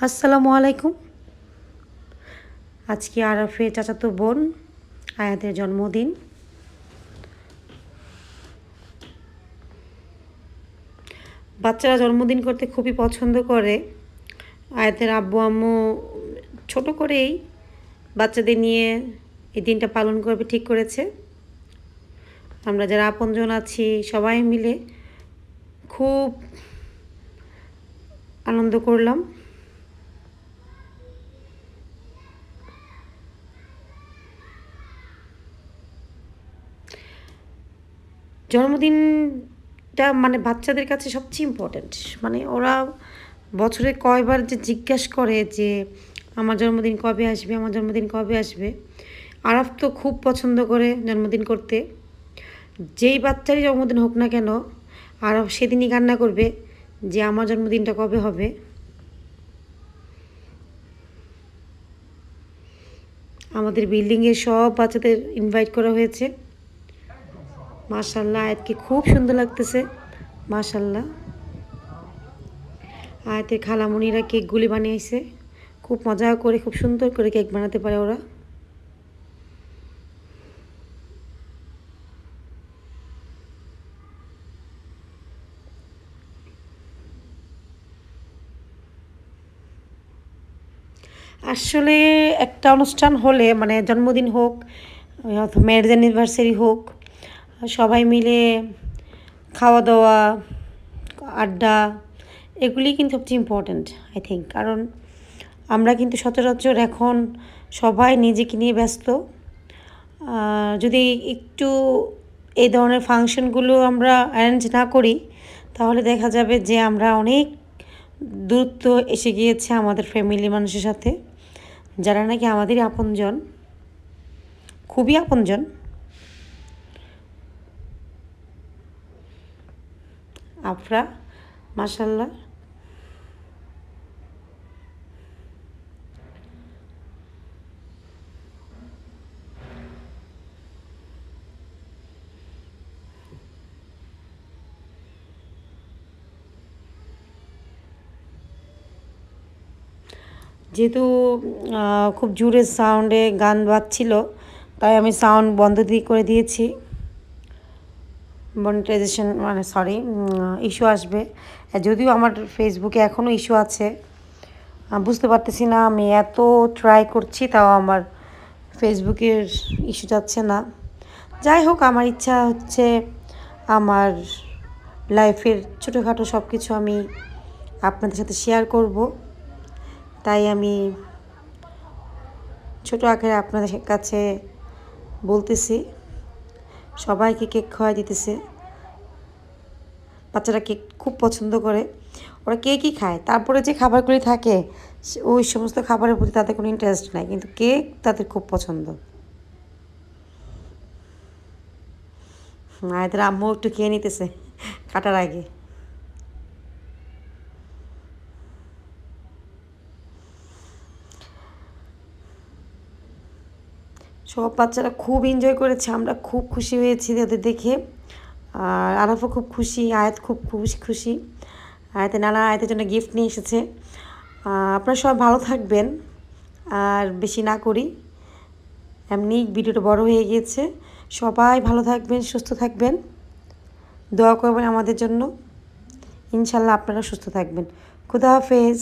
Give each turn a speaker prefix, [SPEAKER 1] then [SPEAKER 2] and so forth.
[SPEAKER 1] আসসালামু আলাইকুম। আজকে আরাফের চাচাতো বোন আয়াতের জন্মদিন। বাচ্চারা জন্মদিন করতে খুবই পছন্দ করে। আয়াতের আব্বু আম্মু ছোট করেই বাচ্চাদের নিয়ে এই দিনটা পালন করবে ঠিক করেছে। আমরা যারা আপনজন আছি সবাই মিলে খুব আনন্দ করলাম। জন্মদিনটা বাচ্চাদের কাছে সবচেয়ে ইম্পর্ট্যান্ট। ওরা বছরে কয়বার যে জিজ্ঞাসা করে যে আমার জন্মদিন কবে আসবে, আমার জন্মদিন কবে আসবে। আরাফ তো খুব পছন্দ করে জন্মদিন করতে। যেই বাচ্চারই জন্মদিন হোক না কেন, আরাফ সেদিনই কান্না করবে যে আমার জন্মদিনটা কবে হবে। আমাদের বিল্ডিংয়ে সব বাচ্চাদের ইনভাইট করা হয়েছে। মাশাআল্লাহ, আয়াতকে খুব সুন্দর লাগতেছে। মাশাআল্লাহ, আয়াতের খালামণিরা কেকগুলি বানিয়েছে। খুব মজা করে, খুব সুন্দর করে কেক বানাতে পারে ওরা। আসলে একটা অনুষ্ঠান হলে জন্মদিন হোক অথবা ম্যারেজ অ্যানিভার্সারি হোক, সবাই মিলে খাওয়া দাওয়া, আড্ডা, এগুলি কিন্তু সবচেয়ে ইম্পর্ট্যান্ট আই থিঙ্ক। কারণ আমরা কিন্তু সচরাচর এখন সবাই নিজেকে নিয়ে ব্যস্ত। যদি একটু এই ধরনের ফাংশনগুলো আমরা অ্যারেঞ্জ না করি, তাহলে দেখা যাবে যে আমরা অনেক দূরত্ব এসে গিয়েছে আমাদের ফ্যামিলি মানুষের সাথে, যারা নাকি আমাদেরই আপনজন, খুবই আপনজন। আফরা মাশাআল্লাহ, যেহেতু খুব জোরে সাউন্ডে গান বাজছিল, তাই আমি সাউন্ড বন্ধ করে দিয়েছি। মনিটাইজেশন ইস্যু আসবে। যদিও আমার ফেসবুকে এখনও ইস্যু আছে, বুঝতে পারতেছি না। আমি এত ট্রাই করছি, তাও আমার ফেসবুকের ইস্যু যাচ্ছে না। যাই হোক, আমার ইচ্ছা হচ্ছে আমার লাইফের ছোটোখাটো সব কিছু আমি আপনাদের সাথে শেয়ার করব। তাই আমি ছোটো আকারে আপনাদের কাছে বলতেছি। সবাইকে কেক খাওয়াই দিতেছে। বাচ্চারা কেক খুব পছন্দ করে, ওরা কেকই খায়। তারপরে যে খাবারগুলি থাকে ওই সমস্ত খাবারের প্রতি তাদের কোনো ইন্টারেস্ট নাই, কিন্তু কেক তাদের খুব পছন্দ। এদের আম্মু একটু খেয়ে নিতেছে কাটার আগে। সব বাচ্চারা খুব এনজয় করেছে, আমরা খুব খুশি হয়েছি ওদের দেখে। আর আরাফও খুব খুশি, আয়াত খুব খুশি। আয়াতের নানা আয়াতের জন্য গিফট নিয়ে এসেছে। আপনারা সবাই ভালো থাকবেন। আর বেশি না করি, এমনি ভিডিওটা বড় হয়ে গিয়েছে। সবাই ভালো থাকবেন, সুস্থ থাকবেন, দোয়া করবেন আমাদের জন্য। ইনশাল্লাহ আপনারা সুস্থ থাকবেন। খুদা হাফেজ।